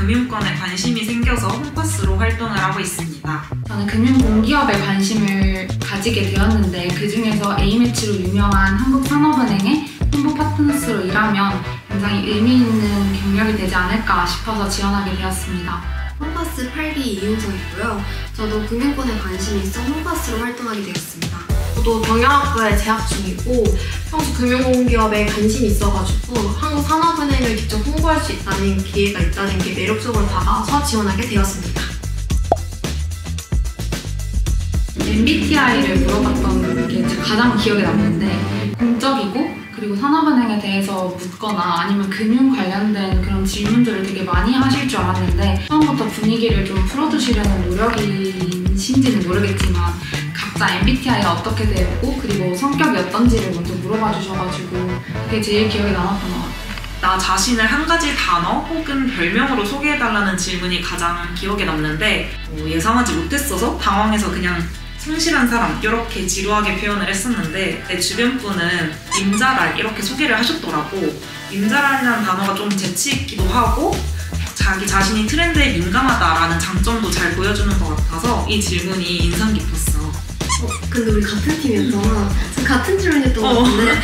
금융권에 관심이 생겨서 홈파스로 활동을 하고 있습니다. 저는 금융공기업에 관심을 가지게 되었는데 그 중에서 A매치로 유명한 한국산업은행의 홍보 파트너스로 일하면 굉장히 의미 있는 경력이 되지 않을까 싶어서 지원하게 되었습니다. 홈파스 8기 이윤정이고요. 저도 금융권에 관심이 있어 홈파스로 활동하게 되었습니다. 저도 경영학부에 재학 중이고 평소 금융공기업에 관심이 있어가지고 한국산업은행을 직접 홍보할 수 있다는 기회가 있다는 게 매력적으로 다가와서 지원하게 되었습니다. MBTI를 물어봤던 게 가장 기억에 남는데 공적이고 그리고 산업은행에 대해서 묻거나 아니면 금융 관련된 그런 질문들을 되게 많이 하실 줄 알았는데 처음부터 분위기를 좀 풀어주시려는 노력이신지는 모르겠지만 각자 MBTI가 어떻게 되고 그리고 성격이 어떤지를 먼저 물어봐 주셔가지고 그게 제일 기억에 남았던 것 같아요. 나 자신을 한 가지 단어 혹은 별명으로 소개해달라는 질문이 가장 기억에 남는데 예상하지 못했어서 당황해서 그냥 성실한 사람 이렇게 지루하게 표현을 했었는데 내 주변 분은 임자랄 이렇게 소개를 하셨더라고. 임자랄이라는 단어가 좀 재치있기도 하고 자기 자신이 트렌드에 민감하다라는 장점도 잘 보여주는 것 같아서 이 질문이 인상 깊었어. 근데 우리 같은 팀이었잖아. 같은 질문이었던 것 같은데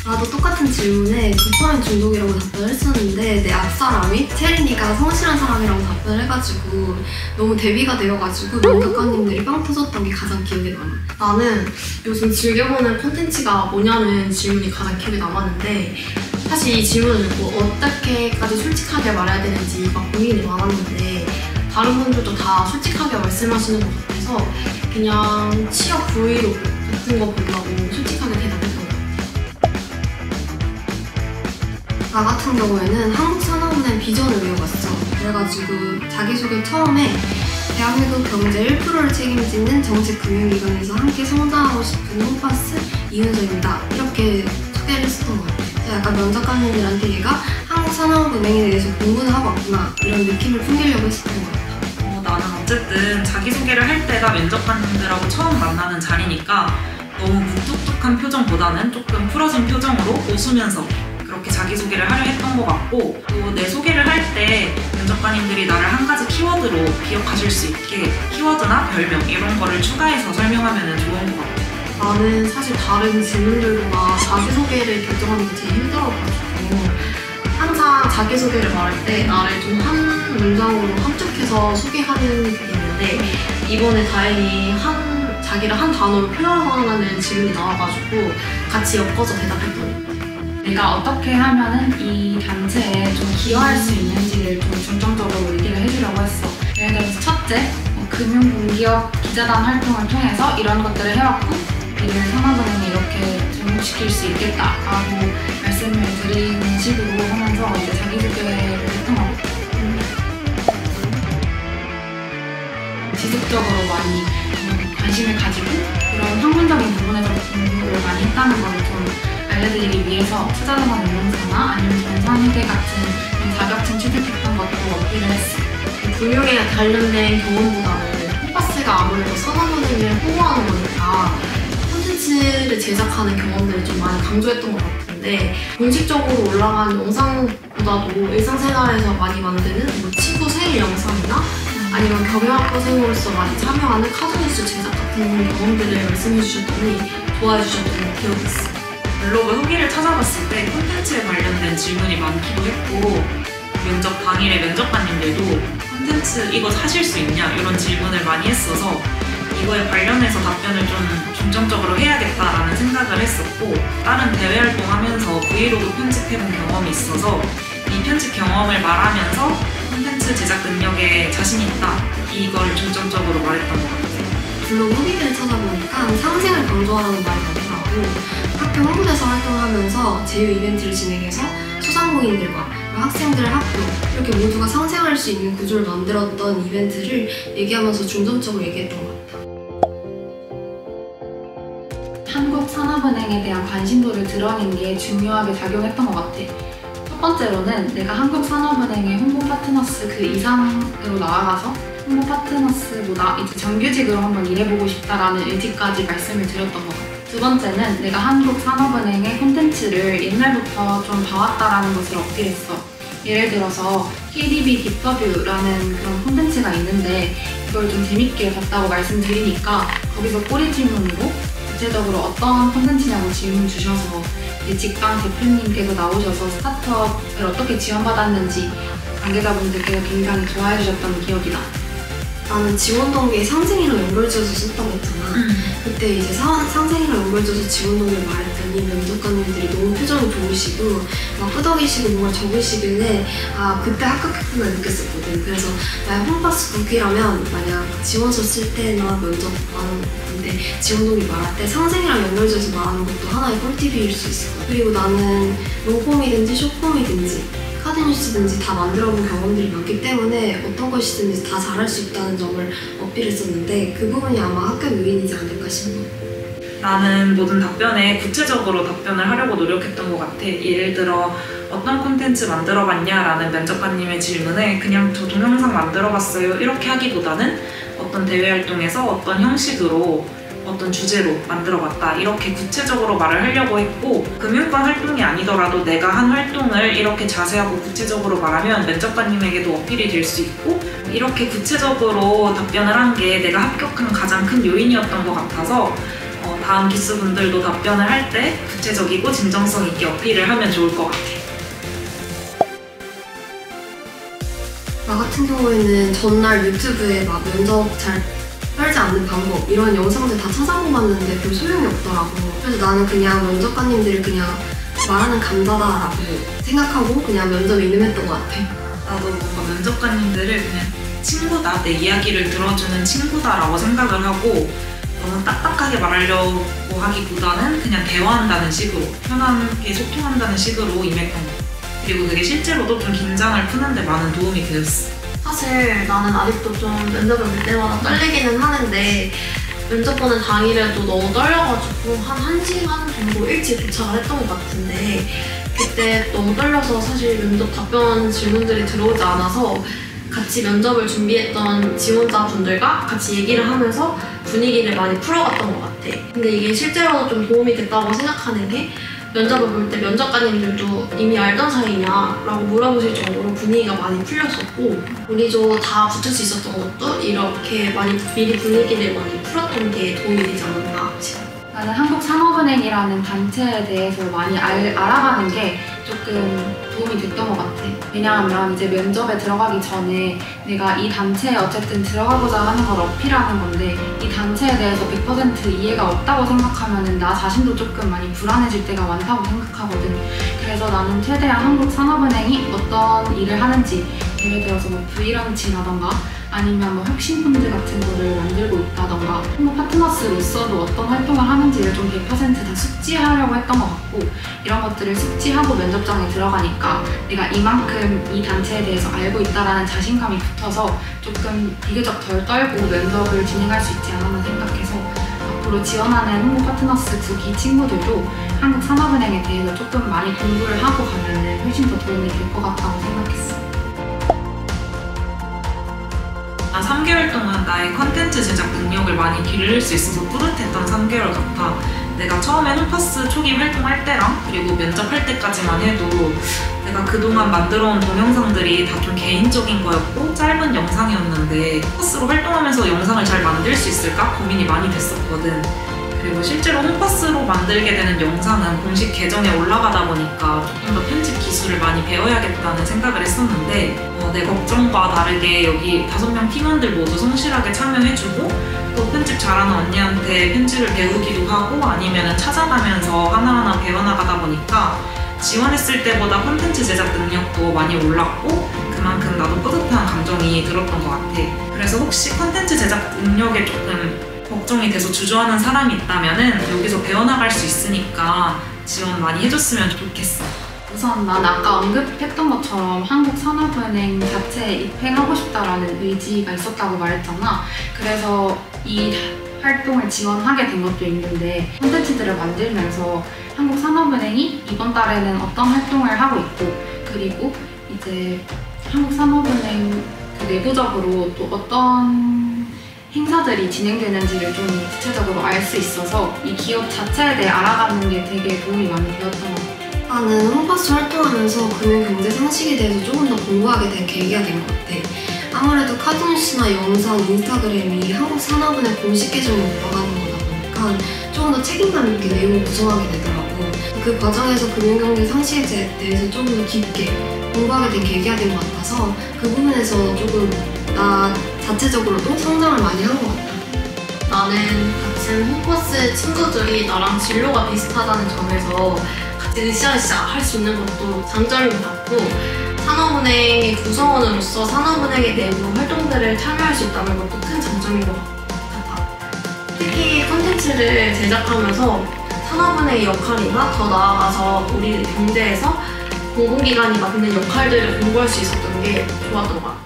나도 똑같은 질문에 도파민 중독이라고 답변을 했었는데 내 앞사람이 채린이가 성실한 사람이라고 답변을 해가지고 너무 대비가 되어가지고 면접관님들이 빵 터졌던 게 가장 기억에 남아. 나는 요즘 즐겨보는 콘텐츠가 뭐냐는 질문이 가장 기억에 남았는데 사실 이 질문을 듣고 어떻게까지 솔직하게 말해야 되는지 막 고민이 많았는데 다른 분들도 다 솔직하게 말씀하시는 것 같아서 그냥 취업 브이로그 같은 거 보려고 솔직하게 대답했던 것 같아요. 나 같은 경우에는 한국산업은행 비전을 외워봤어. 그래가지고 자기소개 처음에 대한민국 경제 1%를 책임지는 정책금융기관에서 함께 성장하고 싶은 홈파스 이윤정입니다. 이렇게 소개를 했었던 것 같아요. 약간 면접관님들한테 얘가 한국산업은행에 대해서 공부는 하고 왔구나 이런 느낌을 풍기려고 했었던 것 같아요. 나는 어쨌든 자기소개를 할 때가 면접관님들하고 처음 만나는 자리니까 너무 무뚝뚝한 표정보다는 조금 풀어진 표정으로 웃으면서 그렇게 자기소개를 하려 했던 것 같고 또 내 소개를 할 때 면접관님들이 나를 한 가지 키워드로 기억하실 수 있게 키워드나 별명 이런 거를 추가해서 설명하면 좋은 것 같아요. 나는 사실 다른 질문들보다 자기소개를 결정하는 게 제일 힘들어가지고 항상 자기소개를 말할 때 나를 좀 한 문장으로 함축해서 소개하는 게 있는데 이번에 다행히 자기를 한 단어로 표현하는 질문이 나와가지고 같이 엮어서 대답했던 것 같아요. 내가 어떻게 하면은 이 단체에 좀 기여할 수 있는지를 좀 중점적으로 얘기를 해주려고 했어. 예를 들어서 첫째, 금융공기업 기자단 활동을 통해서 이런 것들을 해왔고 이를 산업은행에 이렇게 접목시킬 수 있겠다라고 말씀을 드리는 식으로 하면서 이제 자기소개를 했던 것 같아요. 지속적으로 많이 관심을 가지고 그런 학문적인 부분에서 공부를 많이 했다는 걸 좀 알려드리기 위해서 투자자산 운용사나 아니면 전산회계 같은 자격증 취득했던 것도 어필을 했어요. 금융에 관련된 경험보다는 홈파스가 아무래도 산업은행을 홍보하는 거니까 콘텐츠를 제작하는 경험들을 좀 많이 강조했던 것 같은데 공식적으로 올라간 영상보다도 일상생활에서 많이 만드는 뭐 친구 생일 영상이나 아니면 경영학부생으로서 많이 참여하는 카드뉴스 제작 같은 경험들을 말씀해 주셨더니 좋아해 주셨던 기억이 있어요. 블로그 후기를 찾아봤을 때 콘텐츠에 관련된 질문이 많기도 했고 면접 당일에 면접관님들도 콘텐츠 이거 사실 수 있냐 이런 질문을 많이 했어서 이거에 관련해서 답변을 좀 중점적으로 해야겠다라는 생각을 했었고 다른 대외 활동하면서 브이로그 편집해본 경험이 있어서 이 편집 경험을 말하면서 콘텐츠 제작 능력에 자신 있다 이걸 중점적으로 말했던 것 같아요. 블로그 후기를 찾아보니까 상생을 강조하라는 말이 많더라고. 학교 홍보대사 활동하면서 제휴 이벤트를 진행해서 소상공인들과 학생들, 학교 이렇게 모두가 상생할 수 있는 구조를 만들었던 이벤트를 얘기하면서 중점적으로 얘기했던 것 같아요. 한국산업은행에 대한 관심도를 드러낸 게 중요하게 작용했던 것 같아. 첫 번째로는 내가 한국산업은행의 홍보 파트너스 그 이상으로 나아가서 홍보 파트너스보다 이제 정규직으로 한번 일해보고 싶다라는 의지까지 말씀을 드렸던 것 같아요. 두 번째는 내가 한국산업은행의 콘텐츠를 옛날부터 좀 봐왔다라는 것을 어필했어. 예를 들어서 KDB 딥더뷰라는 그런 콘텐츠가 있는데 이걸 좀 재밌게 봤다고 말씀드리니까 거기서 꼬리 질문으로 구체적으로 어떤 콘텐츠냐고 질문 주셔서 직방 대표님께서 나오셔서 스타트업을 어떻게 지원받았는지 관계자분들께서 굉장히 좋아해 주셨던 기억이 나. 나는 지원 동기에 상생이랑 연결지어서 썼다고 했잖아. 그때 이제 상생이랑 연결지어서 지원 동기를 말했더니 면접관님들이 너무 표정이 좋으시고 막 끄덕이시고 뭔가 적으시길래 아 그때 합격했구나 느꼈었거든. 그래서 나의 홈파스 국기라면 만약 지원서 쓸 때나 면접 말하는 건데 지원 동기 말할 때 상생이랑 연결지어서 말하는 것도 하나의 꿀팁일 수 있을 거야. 그리고 나는 롱폼이든지 숏폼이든지 카드뉴스든지 다 만들어본 경험들이 많기 때문에 어떤 것이든지 다 잘할 수 있다는 점을 어필했었는데 그 부분이 아마 합격 요인이지 않을까 싶어. 나는 모든 답변에 구체적으로 답변을 하려고 노력했던 것 같아. 예를 들어 어떤 콘텐츠 만들어봤냐라는 면접관님의 질문에 그냥 저 동영상 만들어봤어요 이렇게 하기보다는 어떤 대외 활동에서 어떤 형식으로 어떤 주제로 만들어봤다 이렇게 구체적으로 말을 하려고 했고 금융권 활동이 아니더라도 내가 한 활동을 이렇게 자세하고 구체적으로 말하면 면접관님에게도 어필이 될 수 있고 이렇게 구체적으로 답변을 한 게 내가 합격한 가장 큰 요인이었던 것 같아서 다음 기수분들도 답변을 할 때 구체적이고 진정성 있게 어필을 하면 좋을 것 같아. 나 같은 경우에는 전날 유튜브에 막 면접 잘 떨지 않는 방법 이런 영상들 다 찾아보았는데 별 소용이 없더라고. 그래서 나는 그냥 면접관님들을 그냥 말하는 감자다라고 생각하고 그냥 면접에 임했던 것 같아. 나도 뭔가 면접관님들을 그냥 친구다, 내 이야기를 들어주는 친구다라고 생각을 하고 너무 딱딱하게 말하려고 하기보다는 그냥 대화한다는 식으로 편하게 소통한다는 식으로 임했던 것 같아. 그리고 그게 실제로도 좀 긴장을 푸는데 많은 도움이 되었어. 사실 나는 아직도 좀 면접을 볼 때마다 떨리기는 하는데 면접 보는 당일에도 너무 떨려가지고 한 1시간 정도 일찍 도착을 했던 것 같은데 그때 너무 떨려서 사실 면접 답변 질문들이 들어오지 않아서 같이 면접을 준비했던 지원자분들과 같이 얘기를 하면서 분위기를 많이 풀어갔던 것 같아. 근데 이게 실제로도 좀 도움이 됐다고 생각하는 게 면접을 볼 때 면접관님들도 이미 알던 사이냐라고 물어보실 정도로 분위기가 많이 풀렸었고 우리도 다 붙을 수 있었던 것도 이렇게 많이 미리 분위기를 많이 풀었던 게 도움이 되지 않았나 싶어. 나는 한국산업은행이라는 단체에 대해서 많이 알아가는 게 조금 도움이 됐던 것 같아. 왜냐하면 이제 면접에 들어가기 전에 내가 이 단체에 어쨌든 들어가고자 하는 걸 어필하는 건데 이 단체에 대해서 100% 이해가 없다고 생각하면 나 자신도 조금 많이 불안해질 때가 많다고 생각하거든. 그래서 나는 최대한 한국산업은행이 어떤 일을 하는지 예를 들어서 뭐 브이런치라던가 아니면 뭐 혁신펀드 같은 거를 만들고 있다던가 한국 파트너스로서도 어떤 활동을 하는지를 좀 100% 다 숙지하려고 했던 것 같고 이런 것들을 숙지하고 면접장에 들어가니까 내가 이만큼 이 단체에 대해서 알고 있다라는 자신감이 붙어서 조금 비교적 덜 떨고 면접을 진행할 수 있지 않았나 생각해서 앞으로 지원하는 한국 파트너스 9기 친구들도 한국산업은행에 대해서 조금 많이 공부를 하고 가면 훨씬 더 도움이 될 것 같다고 생각했어. 한 3개월 동안 나의 컨텐츠 제작 능력을 많이 기를 수 있어서 뿌듯했던 3개월 같아. 내가 처음에 홈파스 초기 활동할 때랑 그리고 면접할 때까지만 해도 내가 그동안 만들어온 동영상들이 다 좀 개인적인 거였고 짧은 영상이었는데 홈파스로 활동하면서 영상을 잘 만들 수 있을까 고민이 많이 됐었거든. 그리고 실제로 홈파스로 만들게 되는 영상은 공식 계정에 올라가다 보니까 조금 더 편집 기술을 많이 배워야겠다는 생각을 했었는데 내 걱정과 다르게 여기 5명 팀원들 모두 성실하게 참여해주고 또 편집 잘하는 언니한테 편집을 배우기도 하고 아니면 찾아가면서 하나하나 배워나가다 보니까 지원했을 때보다 콘텐츠 제작 능력도 많이 올랐고 그만큼 나도 뿌듯한 감정이 들었던 것 같아. 그래서 혹시 콘텐츠 제작 능력에 조금 걱정이 돼서 주저하는 사람이 있다면 여기서 배워나갈 수 있으니까 지원 많이 해줬으면 좋겠어. 우선 난 아까 언급했던 것처럼 한국산업은행 자체에 입행하고 싶다라는 의지가 있었다고 말했잖아. 그래서 이 활동을 지원하게 된 것도 있는데 콘텐츠들을 만들면서 한국산업은행이 이번 달에는 어떤 활동을 하고 있고 그리고 이제 한국산업은행 내부적으로 또 어떤 행사들이 진행되는지를 좀 구체적으로 알 수 있어서 이 기업 자체에 대해 알아가는 게 되게 도움이 많이 되었던 것 같아요. 나는 홈버스 활동하면서 금융경제 상식에 대해서 조금 더 공부하게 된 계기가 된 것 같아. 아무래도 카드뉴스나 영상, 인스타그램이 한국산업은행 공식 계정에 올라가는 거다 보니까 조금 더 책임감 있게 내용을 구성하게 되더라고. 그 과정에서 금융경제 상식에 대해서 조금 더 깊게 공부하게 된 계기가 된 것 같아서 그 부분에서 조금 나 자체적으로도 성장을 많이 한 것 같아. 나는 같은 홈버스 친구들이 나랑 진로가 비슷하다는 점에서 같이 으쌰으쌰 할 수 있는 것도 장점인 것 같고, 산업은행의 구성원으로서 산업은행의 내부 활동들을 참여할 수 있다는 것도 큰 장점인 것 같아. 특히 콘텐츠를 제작하면서 산업은행의 역할이나 더 나아가서 우리 경제에서 공공기관이 맡는 역할들을 공부할 수 있었던 게 좋았던 것 같아.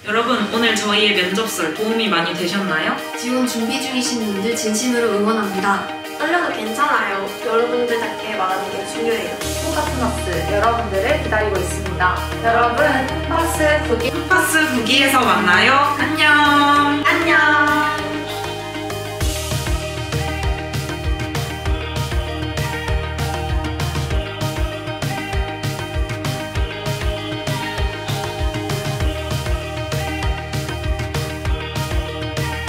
여러분, 오늘 저희의 면접설 도움이 많이 되셨나요? 지원 준비 중이신 분들 진심으로 응원합니다. 떨려도 괜찮아요. 여러분들답게 말하는 게 중요해요. 똑같은 버스 여러분들을 기다리고 있습니다. 여러분, 버스 9기 홈버스 9기에서 만나요. 안녕!